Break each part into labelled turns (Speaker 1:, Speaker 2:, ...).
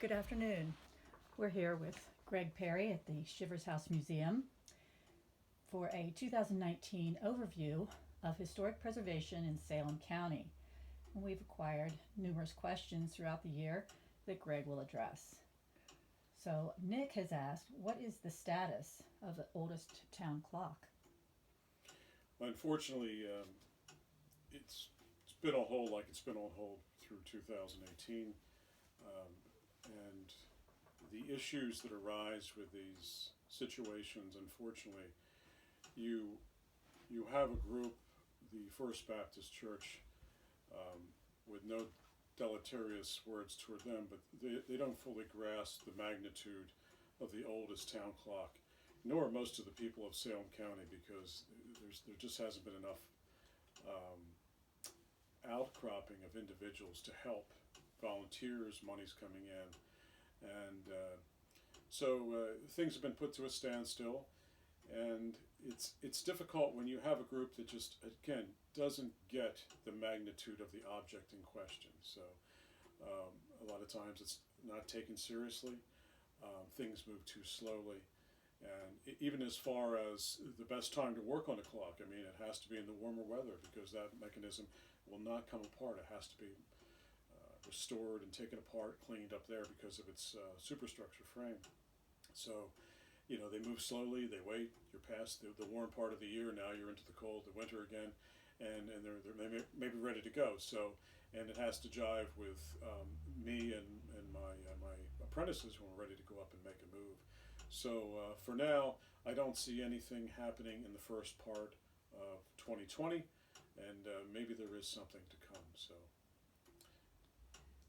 Speaker 1: Good afternoon. We're here with Gregg Perry at the Shivers House Museum for a 2019 overview of historic preservation in Salem County. And we've acquired numerous questions throughout the year that Gregg will address. So Nick has asked, what is the status of the oldest town clock?
Speaker 2: Unfortunately, it's been on hold like it's been on hold through 2018. And the issues that arise with these situations, unfortunately, you have a group, the First Baptist Church, with no deleterious words toward them, but they don't fully grasp the magnitude of the oldest town clock, nor most of the people of Salem County, because there just hasn't been enough outcropping of individuals to help. Volunteers, money's coming in, and so things have been put to a standstill, and it's difficult when you have a group that just, again, doesn't get the magnitude of the object in question. So a lot of times it's not taken seriously. Things move too slowly, and even as far as the best time to work on a clock, I mean, it has to be in the warmer weather, because that mechanism will not come apart. It has to be restored and taken apart, cleaned up there because of its superstructure frame. So, they move slowly, they wait, you're past the warm part of the year, now you're into the cold, the winter again, and they're maybe ready to go. So, and it has to jive with me and my apprentices who are ready to go up and make a move. So for now, I don't see anything happening in the first part of 2020, and maybe there is something to come. So.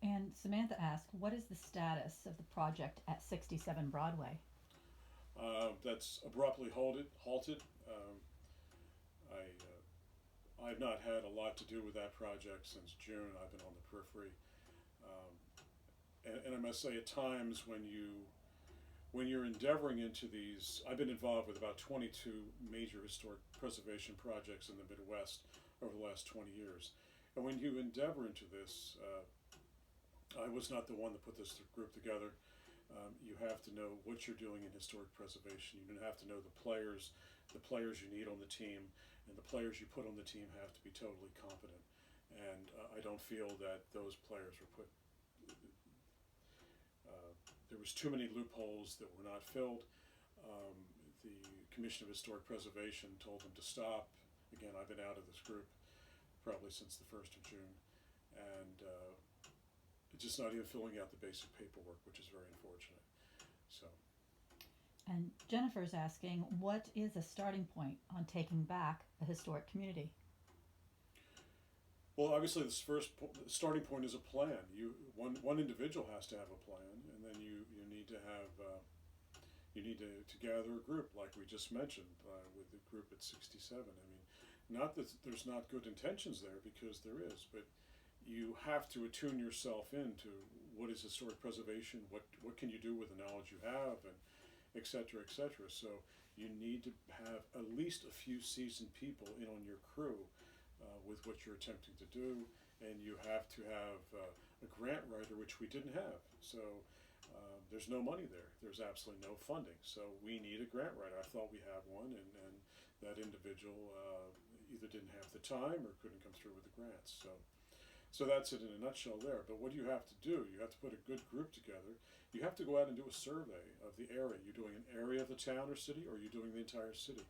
Speaker 1: And Samantha asked, what is the status of the project at 67 Broadway?
Speaker 2: That's abruptly halted. I've not had a lot to do with that project since June. I've been on the periphery, and I must say, at times when you're endeavoring into these, I've been involved with about 22 major historic preservation projects in the Midwest over the last 20 years, and when you endeavor into this, I was not the one that put this group together. You have to know what you're doing in historic preservation. You have to know the players you need on the team, and the players you put on the team have to be totally competent. And I don't feel that those players were put. There was too many loopholes that were not filled. The Commission of Historic Preservation told them to stop. Again, I've been out of this group probably since the 1st of June, and just not even filling out the basic paperwork, which is very unfortunate. So.
Speaker 1: And Jennifer's asking, what is a starting point on taking back a historic community?
Speaker 2: Well, obviously, this first starting point is a plan. One individual has to have a plan, and then you need to have you need to gather a group, like we just mentioned with the group at 67. I mean, not that there's not good intentions there, because there is, but you have to attune yourself into what is historic preservation, what can you do with the knowledge you have, and et cetera, et cetera. So you need to have at least a few seasoned people in on your crew with what you're attempting to do, and you have to have a grant writer, which we didn't have. So there's no money there. There's absolutely no funding. So we need a grant writer. I thought we had one, and that individual either didn't have the time or couldn't come through with the grants. So that's it in a nutshell there. But what do you have to do? You have to put a good group together. You have to go out and do a survey of the area. You're doing an area of the town or city, or you're doing the entire city.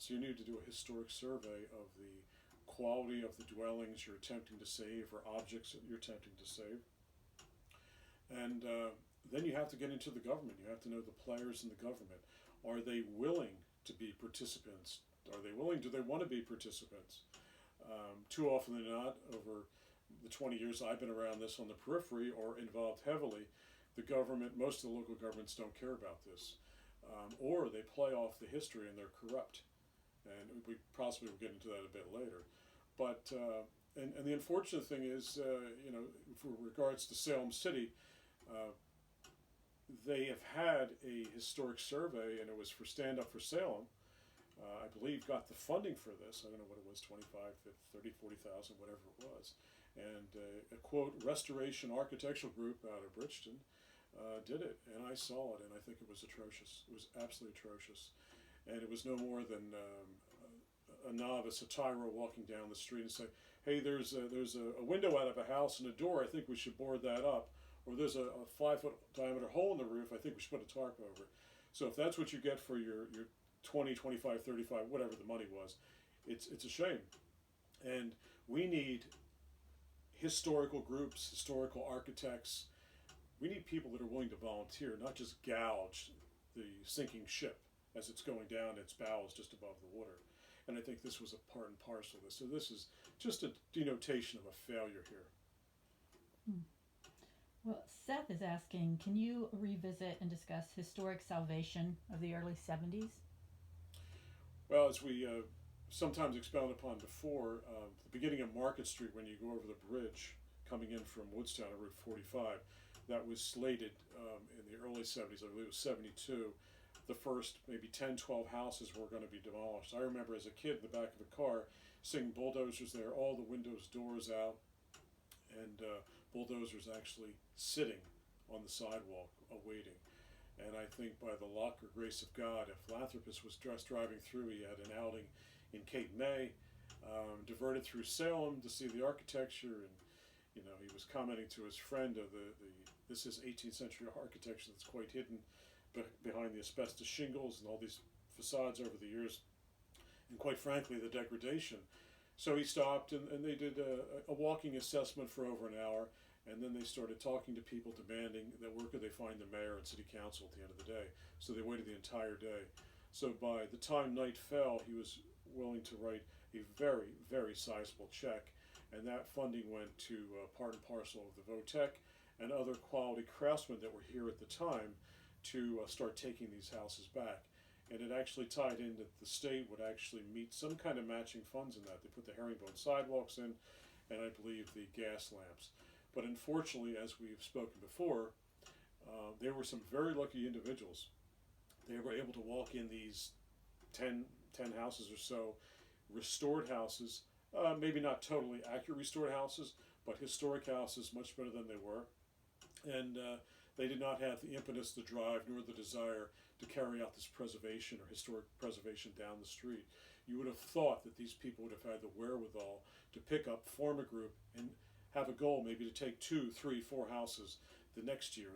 Speaker 2: So you need to do a historic survey of the quality of the dwellings you're attempting to save, or objects that you're attempting to save. And then you have to get into the government. You have to know the players in the government. Are they willing to be participants? Do they want to be participants? Too often than not, over the 20 years I've been around this on the periphery or involved heavily, the government, most of the local governments don't care about this. Or they play off the history and they're corrupt. And we possibly will get into that a bit later. But, and the unfortunate thing is, for regards to Salem City, they have had a historic survey, and it was for Stand Up for Salem. I believe got the funding for this. I don't know what it was, 25, 30, 40,000, whatever it was. And a quote, restoration architectural group out of Bridgeton did it, and I saw it, and I think it was atrocious. It was absolutely atrocious, and it was no more than a novice, a tyro, walking down the street and say, "Hey, there's a window out of a house and a door. I think we should board that up." Or there's a 5-foot diameter hole in the roof. I think we should put a tarp over it. So if that's what you get for your 20, 25, 35, whatever the money was, it's a shame. And we need historical groups, historical architects. We need people that are willing to volunteer, not just gouge the sinking ship as it's going down its bows just above the water. And I think this was a part and parcel of this. So this is just a denotation of a failure here.
Speaker 1: Well, Seth is asking, can you revisit and discuss historic salvation of the early 70s?
Speaker 2: Well, as we sometimes expounded upon before, the beginning of Market Street, when you go over the bridge coming in from Woodstown on Route 45, that was slated in the early 70s, I believe it was 72. The first maybe 10, 12 houses were going to be demolished. I remember as a kid in the back of the car seeing bulldozers there, all the windows, doors out, and bulldozers actually sitting on the sidewalk awaiting. And I think by the luck or grace of God, a philanthropist was just driving through. He had an outing in Cape May, diverted through Salem to see the architecture, and he was commenting to his friend of this is 18th century architecture that's quite hidden behind the asbestos shingles and all these facades over the years, and quite frankly the degradation. So he stopped and they did a walking assessment for over an hour, and then they started talking to people, demanding that where could they find the mayor and city council at the end of the day. So they waited the entire day. So by the time night fell, he was willing to write a very, very sizable check, and that funding went to part and parcel of the VOTEC and other quality craftsmen that were here at the time to start taking these houses back. And it actually tied in that the state would actually meet some kind of matching funds in that. They put the herringbone sidewalks in, and I believe the gas lamps. But unfortunately, as we've spoken before, there were some very lucky individuals. They were able to walk in these 10 houses or so, restored houses, maybe not totally accurate restored houses, but historic houses, much better than they were. And they did not have the impetus, the drive, nor the desire to carry out this preservation or historic preservation down the street. You would have thought that these people would have had the wherewithal to pick up, form a group, and have a goal maybe to take 2, 3, 4 houses the next year,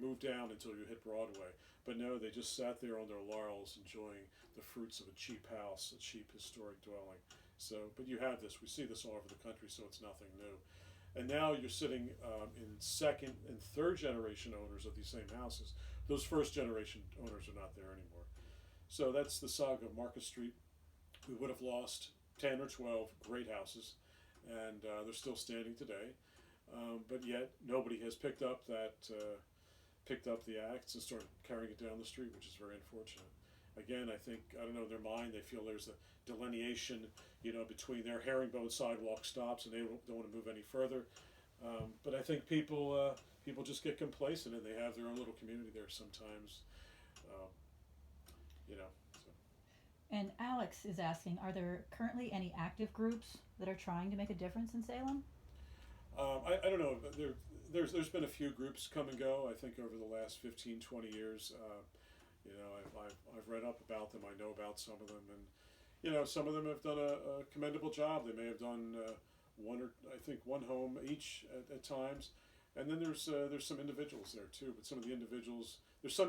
Speaker 2: move down until you hit Broadway. But no, they just sat there on their laurels enjoying the fruits of a cheap house, a cheap historic dwelling. So, but you have this, we see this all over the country, so it's nothing new. And now you're sitting in second and third generation owners of these same houses. Those first generation owners are not there anymore. So that's the saga of Market Street. We would have lost 10 or 12 great houses, and they're still standing today. But yet nobody has picked up the axe and started carrying it down the street, which is very unfortunate. Again, I think, I don't know, in their mind they feel there's a delineation, between their herringbone sidewalk stops, and they don't want to move any further. But I think people just get complacent, and they have their own little community there sometimes. So.
Speaker 1: And Alex is asking, are there currently any active groups that are trying to make a difference in Salem?
Speaker 2: I don't know. There's been a few groups come and go. I think over the last 15, 20 years. I've read up about them. I know about some of them, and some of them have done a commendable job. They may have done one home each at times, and then there's some individuals there too. But some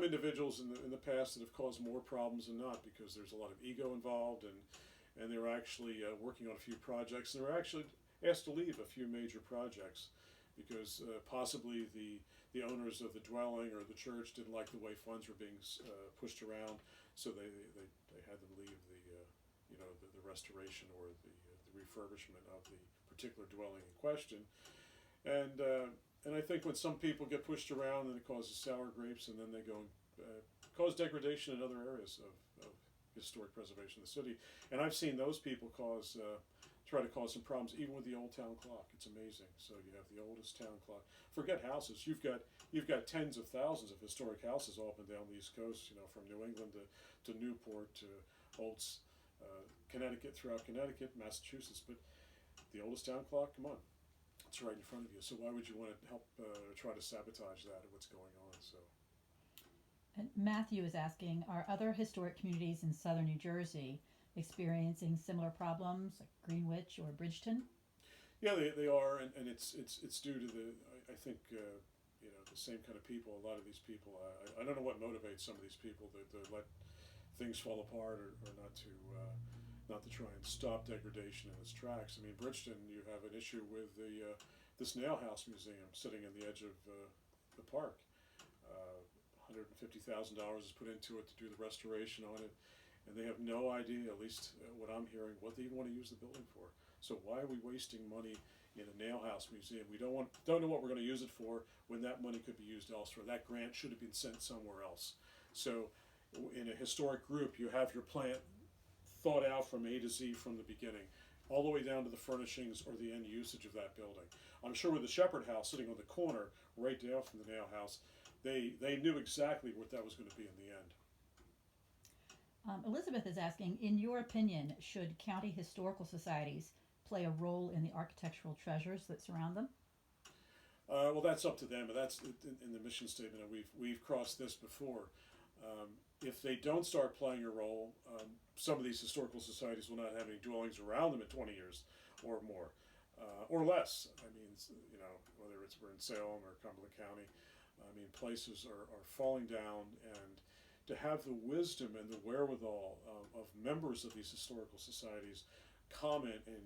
Speaker 2: individuals in the past that have caused more problems than not, because there's a lot of ego involved, and they were actually working on a few projects, and they were actually asked to leave a few major projects because possibly the owners of the dwelling or the church didn't like the way funds were being pushed around, so they had them leave the restoration or the refurbishment of the particular dwelling in question. And I think when some people get pushed around, then it causes sour grapes, and then they go and cause degradation in other areas of historic preservation of the city. And I've seen those people try to cause some problems, even with the old town clock. It's amazing. So you have the oldest town clock. Forget houses. You've got tens of thousands of historic houses all up and down the East Coast. From New England to Newport to old Connecticut, throughout Connecticut, Massachusetts. But the oldest town clock, come on. It's right in front of you. So why would you want to help try to sabotage that or what's going on? So.
Speaker 1: And Matthew is asking, are other historic communities in southern New Jersey experiencing similar problems, like Greenwich or Bridgeton?
Speaker 2: Yeah, they are, and it's due to I think the same kind of people. A lot of these people, I don't know what motivates some of these people to let things fall apart or not to try and stop degradation in its tracks. I mean, Bridgeton, you have an issue with this nail house museum sitting in the edge of the park. $150,000 is put into it to do the restoration on it, and they have no idea, at least what I'm hearing, what they even want to use the building for. So why are we wasting money in a nail house museum? We don't know what we're going to use it for when that money could be used elsewhere. That grant should have been sent somewhere else. So in a historic group, you have your plan thought out from A to Z from the beginning, all the way down to the furnishings or the end usage of that building. I'm sure with the Shepherd House sitting on the corner, right down from the nail house, they knew exactly what that was going to be in the end.
Speaker 1: Elizabeth is asking, in your opinion, should county historical societies play a role in the architectural treasures that surround them?
Speaker 2: Well, that's up to them, but that's in the mission statement, and we've crossed this before. If they don't start playing a role, some of these historical societies will not have any dwellings around them in 20 years or more, or less. I mean, whether we're in Salem or Cumberland County, I mean, places are falling down, and to have the wisdom and the wherewithal of members of these historical societies comment and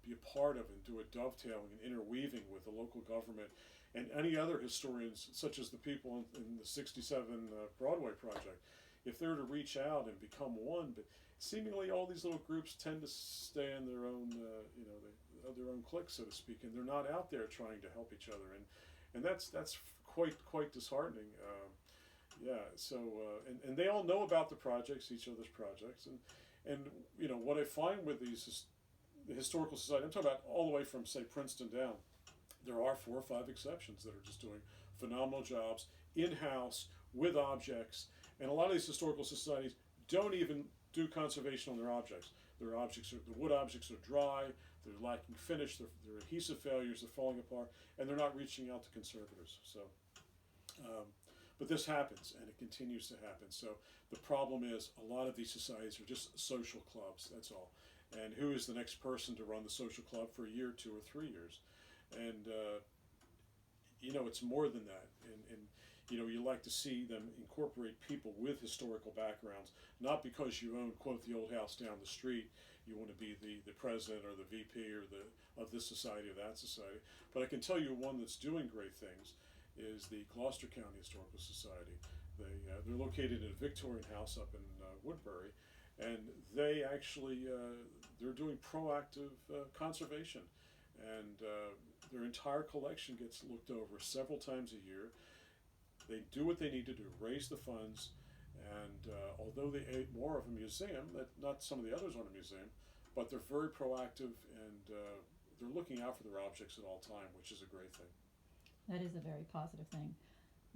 Speaker 2: be a part of and do a dovetailing and interweaving with the local government and any other historians, such as the people in the 67 Broadway Project, if they're to reach out and become one. But seemingly all these little groups tend to stay in their own, their own clique, so to speak, and they're not out there trying to help each other. And that's quite disheartening. So and they all know about the projects, each other's projects, and what I find with the historical society, I'm talking about all the way from, say, Princeton down, there are 4 or 5 exceptions that are just doing phenomenal jobs in-house with objects, and a lot of these historical societies don't even do conservation on their objects. The wood objects are dry, they're lacking finish, they're adhesive failures, they're falling apart, and they're not reaching out to conservators. So, but this happens, and it continues to happen. So the problem is a lot of these societies are just social clubs, that's all. And who is the next person to run the social club for a year, 2 or 3 years? And it's more than that. And you like to see them incorporate people with historical backgrounds, not because you own, quote, the old house down the street, you want to be the president or the VP or of this society or that society. But I can tell you one that's doing great things is the Gloucester County Historical Society. They're located in a Victorian house up in Woodbury, and they actually they're doing proactive conservation, and their entire collection gets looked over several times a year. They do what they need to do, raise the funds, and although they ate more of a museum, not some of the others aren't a museum, but they're very proactive, and they're looking out for their objects at all time, which is a great thing.
Speaker 1: That is a very positive thing.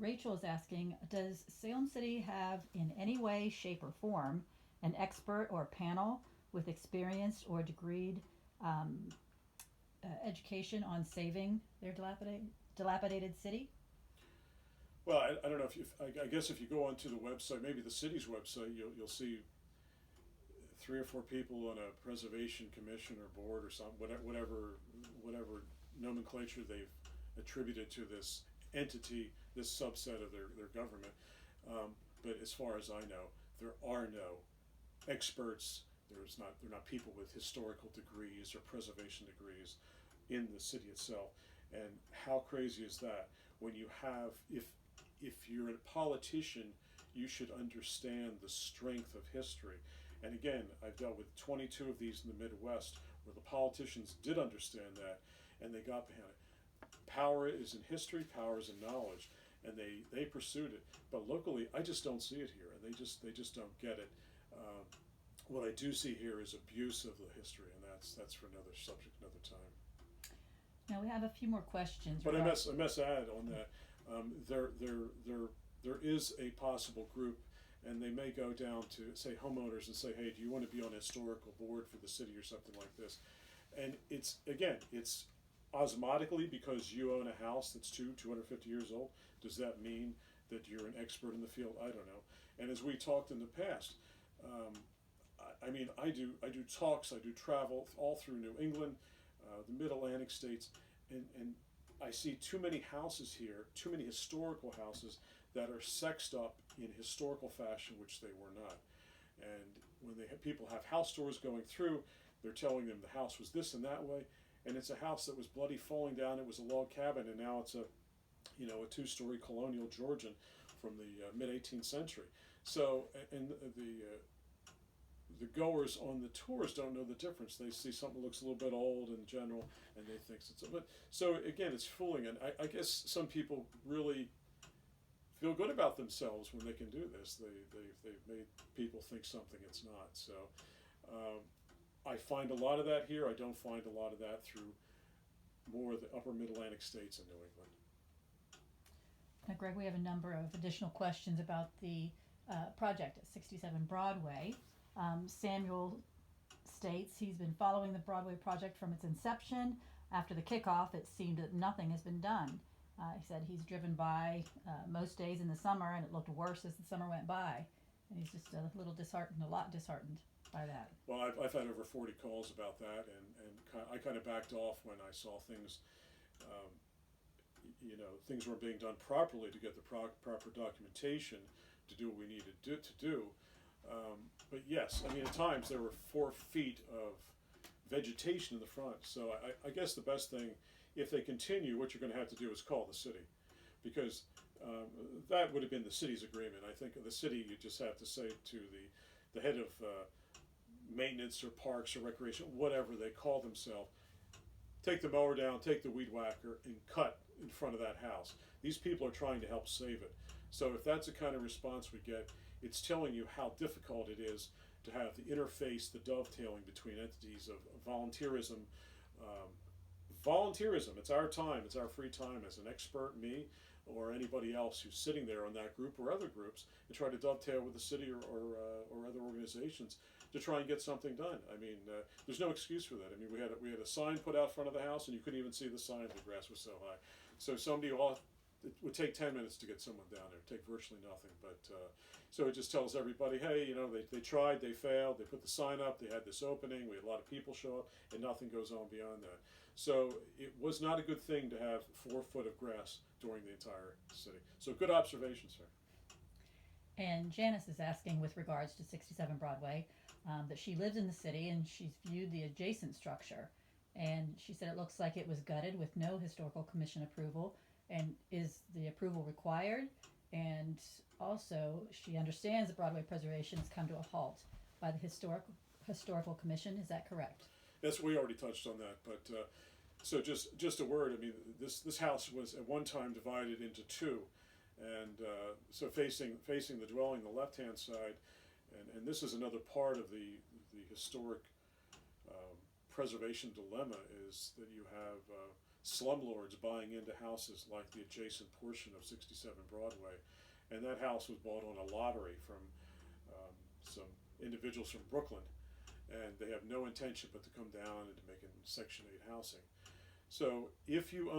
Speaker 1: Rachel is asking, does Salem City have in any way, shape, or form an expert or panel with experienced or degreed education on saving their dilapidated city?
Speaker 2: Well, I don't know I guess if you go onto the website, maybe the city's website, you'll see 3 or 4 people on a preservation commission or board or something, whatever nomenclature they've attributed to this entity, this subset of their government. But as far as I know, there are no experts. They're not people with historical degrees or preservation degrees in the city itself. And how crazy is that? When you have, if you're a politician, you should understand the strength of history. And again, I've dealt with 22 of these in the Midwest where the politicians did understand that, and they got behind it. Power is in history, power is in knowledge, and they pursued it. But locally, I just don't see it here, and they just don't get it. What I do see here is abuse of the history, and that's for another subject, another time.
Speaker 1: Now we have a few more questions.
Speaker 2: But I must add on that, there is a possible group, and they may go down to, say, homeowners and say, hey, do you want to be on a historical board for the city or something like this? And it's osmotically, because you own a house that's 250 years old, does that mean that you're an expert in the field? I don't know. And as we talked in the past, I mean, I do talks, I do travel all through New England, the Mid-Atlantic states, and I see too many houses here, too many historical houses that are sexed up in historical fashion, which they were not. And when people have house tours going through, they're telling them the house was this and that way, and it's a house that was bloody falling down. It was a log cabin, and now it's a two-story colonial Georgian from the mid-18th century. So, and the goers on the tours don't know the difference. They see something that looks a little bit old in general, and they think it's. But so again, it's fooling, and I guess some people really feel good about themselves when they can do this. They've made people think something it's not. So I find a lot of that here. I don't find a lot of that through more of the upper Mid-Atlantic states in New England.
Speaker 1: Now, Greg, we have a number of additional questions about the project at 67 Broadway. Samuel states he's been following the Broadway Project from its inception. After the kickoff, it seemed that nothing has been done. He said he's driven by most days in the summer, and it looked worse as the summer went by. And he's just a little disheartened, a lot disheartened by that.
Speaker 2: Well, I've had over 40 calls about that, and I kind of backed off when I saw things, things weren't being done properly to get the proper documentation to do what we needed to do. But yes, I mean, at times there were 4 feet of vegetation in the front. So I guess the best thing, if they continue, what you're going to have to do is call the city, because that would have been the city's agreement. I think the city, you just have to say to the head of maintenance or parks or recreation, whatever they call themselves, take the mower down, take the weed whacker, and cut in front of that house. These people are trying to help save it. So if that's the kind of response we get, it's telling you how difficult it is to have the interface, the dovetailing between entities of volunteerism. Volunteerism, it's our time, it's our free time as an expert, me, or anybody else who's sitting there on that group or other groups, and try to dovetail with the city or other organizations to try and get something done. I mean, there's no excuse for that. I mean, we had a sign put out front of the house, and you couldn't even see the sign. The grass was so high. So it would take 10 minutes to get someone down there. It would take virtually nothing. But so it just tells everybody, hey, they tried, they failed, they put the sign up, they had this opening, we had a lot of people show up, and nothing goes on beyond that. So it was not a good thing to have 4 foot of grass during the entire city. So good observation, sir.
Speaker 1: And Janice is asking, with regards to 67 Broadway, that she lives in the city and she's viewed the adjacent structure. And she said it looks like it was gutted with no historical commission approval. And is the approval required? And also, she understands that Broadway preservation has come to a halt by the historical commission. Is that correct?
Speaker 2: Yes, we already touched on that, but so just a word. I mean, this house was at one time divided into 2, and so facing the dwelling, the left-hand side, and this is another part of the historic preservation dilemma, is that you have slumlords buying into houses like the adjacent portion of 67 Broadway, and that house was bought on a lottery from some individuals from Brooklyn, and they have no intention but to come down and to make it Section 8 housing. So if you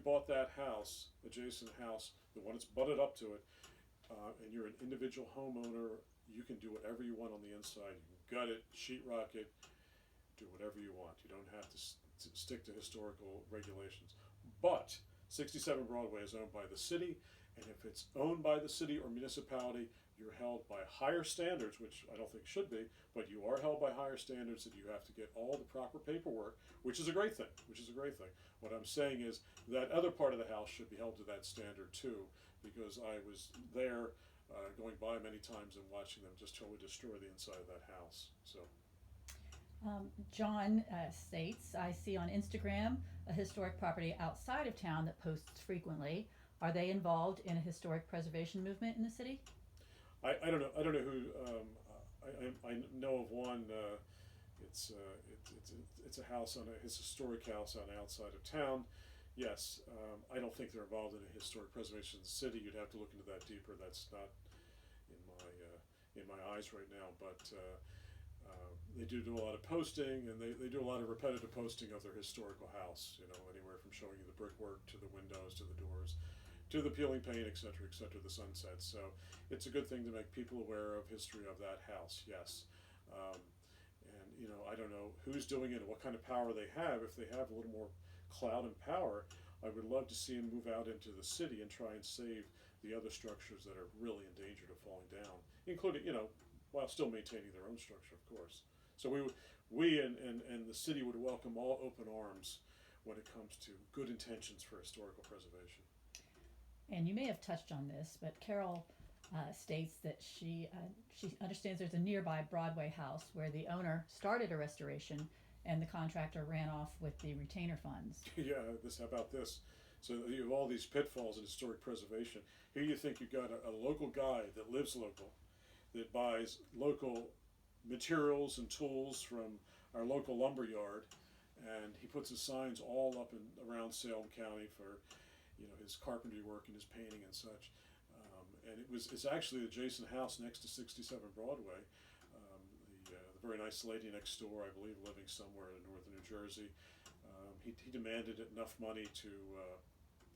Speaker 2: bought that house, adjacent house, the one that's butted up to it, and you're an individual homeowner, you can do whatever you want on the inside. You can gut it, sheetrock it, do whatever you want. You don't have to stick to historical regulations. But 67 Broadway is owned by the city, and if it's owned by the city or municipality, you're held by higher standards, which I don't think should be, but you are held by higher standards that you have to get all the proper paperwork, which is a great thing, What I'm saying is that other part of the house should be held to that standard too, because I was there going by many times and watching them just totally destroy the inside of that house. So.
Speaker 1: John states, I see on Instagram a historic property outside of town that posts frequently. Are they involved in a historic preservation movement in the city?
Speaker 2: I don't know who. I know of one. It's a house it's a historic house on the outside of town. Yes, I don't think they're involved in a historic preservation in the city. You'd have to look into that deeper. That's not in my eyes right now. But They do a lot of posting, and they do a lot of repetitive posting of their historical house, anywhere from showing you the brickwork to the windows to the doors to the peeling paint, et cetera, the sunsets. So it's a good thing to make people aware of history of that house, yes. And I don't know who's doing it and what kind of power they have. If they have a little more clout and power, I would love to see them move out into the city and try and save the other structures that are really in danger of falling down, including, while still maintaining their own structure, of course. So we and the city would welcome all open arms when it comes to good intentions for historical preservation.
Speaker 1: And you may have touched on this, but Carol states that she understands there's a nearby Broadway house where the owner started a restoration and the contractor ran off with the retainer funds.
Speaker 2: Yeah, how about this? So you have all these pitfalls in historic preservation. Here you think you've got a local guy that lives local, that buys local materials and tools from our local lumber yard, and he puts his signs all up and around Salem County for his carpentry work and his painting and such. And it's actually the adjacent house next to 67 Broadway. The very nice lady next door, I believe, living somewhere in northern New Jersey. He demanded enough money to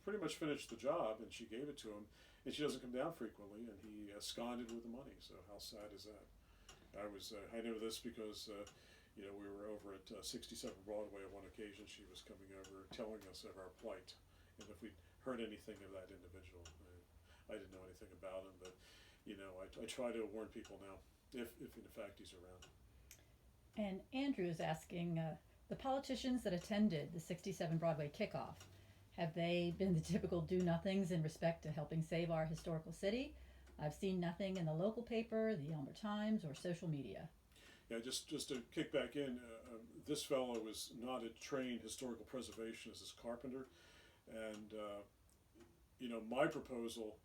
Speaker 2: pretty much finish the job, and she gave it to him. And she doesn't come down frequently, and he absconded with the money. So how sad is that? I know this because we were over at 67 Broadway on one occasion. She was coming over telling us of our plight, and if we heard anything of that individual. I didn't know anything about him, but I try to warn people now if in fact he's around.
Speaker 1: And Andrew is asking, the politicians that attended the 67 Broadway kickoff, have they been the typical do-nothings in respect to helping save our historical city? I've seen nothing in the local paper, the Elmer Times, or social media.
Speaker 2: Yeah, just to kick back in, this fellow was not a trained historical preservationist as a carpenter, and my proposal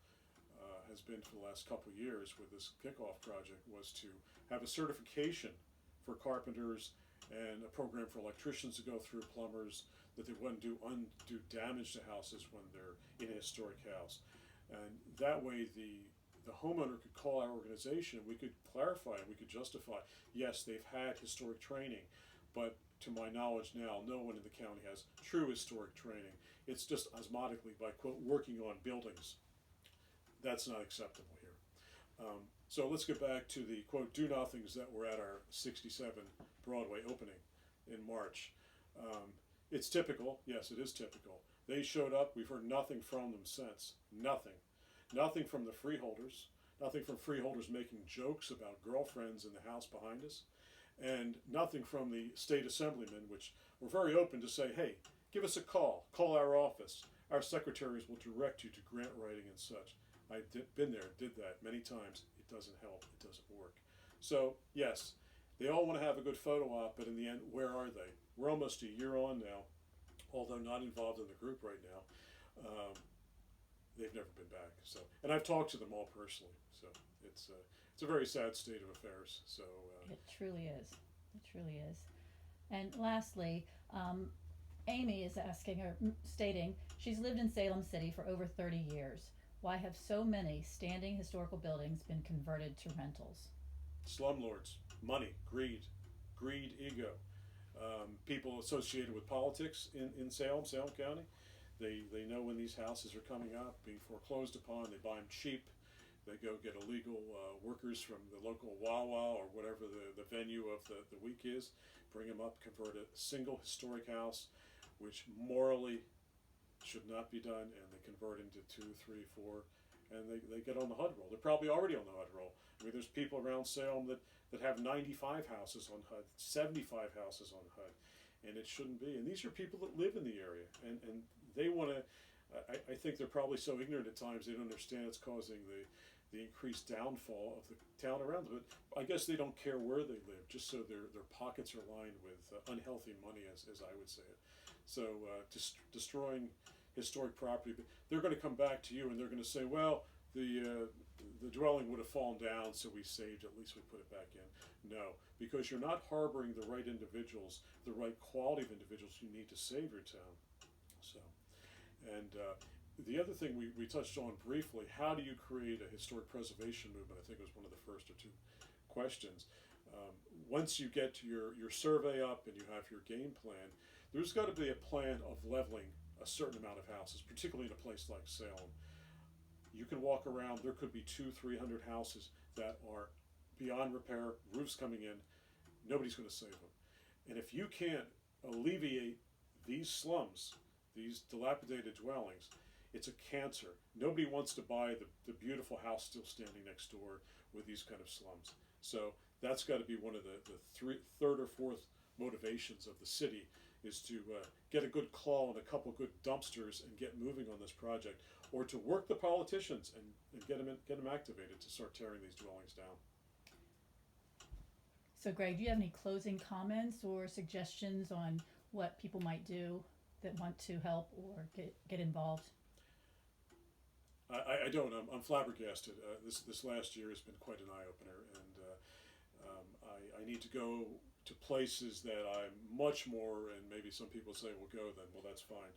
Speaker 2: has been for the last couple of years with this kickoff project was to have a certification for carpenters and a program for electricians to go through, plumbers, that they wouldn't do undue damage to houses when they're in a historic house. And that way the homeowner could call our organization, we could clarify, we could justify, yes, they've had historic training, but to my knowledge now, no one in the county has true historic training. It's just osmotically by, quote, working on buildings. That's not acceptable here. So let's get back to the, quote, do-nothings that were at our 67 Broadway opening in March. It's typical. Yes, it is typical. They showed up. We've heard nothing from them since. Nothing. Nothing from the freeholders. Nothing from freeholders making jokes about girlfriends in the house behind us. And nothing from the state assemblymen, which were very open to say, hey, give us a call. Call our office. Our secretaries will direct you to grant writing and such. I've been there, did that many times. It doesn't help. It doesn't work. So, yes, they all want to have a good photo op, but in the end, where are they? We're almost a year on now, although not involved in the group right now. They've never been back. So, and I've talked to them all personally. So it's a very sad state of affairs. So
Speaker 1: it truly is. It truly is. And lastly, Amy is asking or stating she's lived in Salem City for over 30 years. Why have so many standing historical buildings been converted to rentals?
Speaker 2: Slumlords, money, greed, ego. People associated with politics in Salem County. They know when these houses are coming up, being foreclosed upon. They buy them cheap. They go get illegal workers from the local Wawa or whatever the venue of the week is, bring them up, convert a single historic house, which morally should not be done, and they convert into 2, 3, 4, and they get on the HUD roll. They're probably already on the HUD roll. I mean, there's people around Salem that have 95 houses on HUD, 75 houses on HUD, and it shouldn't be. And these are people that live in the area, and they want to, I think they're probably so ignorant at times they don't understand it's causing the increased downfall of the town around them. But I guess they don't care where they live, just so their pockets are lined with unhealthy money, as I would say it. So destroying historic property, they're going to come back to you and they're going to say, well, the dwelling would have fallen down, so we saved, at least we put it back in. No, because you're not harboring the right individuals, the right quality of individuals you need to save your town. So, and the other thing we touched on briefly, how do you create a historic preservation movement? I think it was one of the first or two questions. Once you get your survey up and you have your game plan, there's got to be a plan of leveling a certain amount of houses, particularly in a place like Salem. You can walk around, there could be 200-300 houses that are beyond repair, roofs coming in, nobody's going to save them. And if you can't alleviate these slums, these dilapidated dwellings, it's a cancer. Nobody wants to buy the beautiful house still standing next door with these kind of slums. So that's got to be one of the third or fourth motivations of the city, is to get a good claw and a couple good dumpsters and get moving on this project, or to work the politicians and get them activated to start tearing these dwellings down.
Speaker 1: So Greg, do you have any closing comments or suggestions on what people might do that want to help or get involved?
Speaker 2: I don't. I'm flabbergasted. This last year has been quite an eye-opener, and I need to go to places that I'm much more, and maybe some people say, well, go then. Well, that's fine.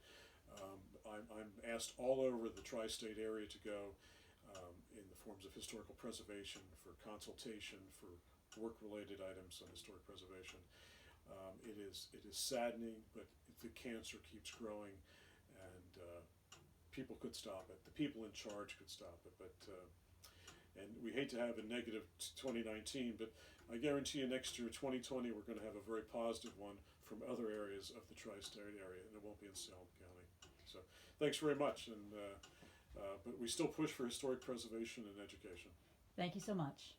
Speaker 2: I'm asked all over the tri-state area to go in the forms of historical preservation, for consultation, for work-related items on historic preservation. It is saddening, but the cancer keeps growing, and people could stop it. The people in charge could stop it, but and we hate to have a negative 2019, but I guarantee you next year, 2020, we're going to have a very positive one from other areas of the tri-state area, and it won't be in Salem County. So thanks very much, and but we still push for historic preservation and education.
Speaker 1: Thank you so much.